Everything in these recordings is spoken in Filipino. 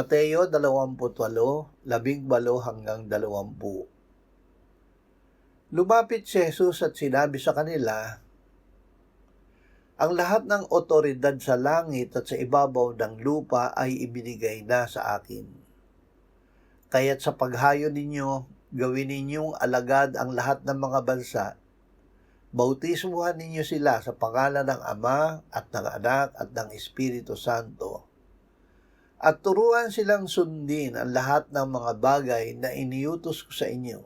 Mateo 28:18-20. Lumapit si Jesus at sinabi sa kanila, "Ang lahat ng otoridad sa langit at sa ibabaw ng lupa ay ibinigay na sa akin. Kaya't sa paghayo ninyo, gawin ninyong alagad ang lahat ng mga bansa. Bautismuhan ninyo sila sa pangalan ng Ama at ng Anak at ng Espiritu Santo. At turuan silang sundin ang lahat ng mga bagay na iniutos ko sa inyo.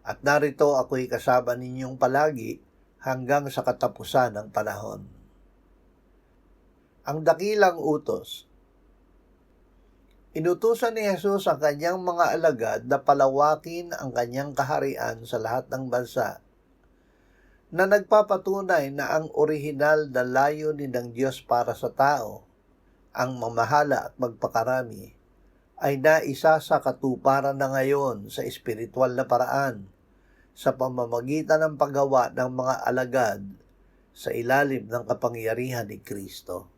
At narito ako'y kasama ninyong palagi hanggang sa katapusan ng panahon." Ang dakilang utos. Inutusan ni Jesus ang kanyang mga alagad na palawakin ang kanyang kaharian sa lahat ng bansa, na nagpapatunay na ang orihinal na layunin ng Diyos para sa tao, ang mamahala at magpakarami, ay naisa sa katuparan na ngayon sa espiritual na paraan, sa pamamagitan ng paggawa ng mga alagad sa ilalim ng kapangyarihan ni Kristo.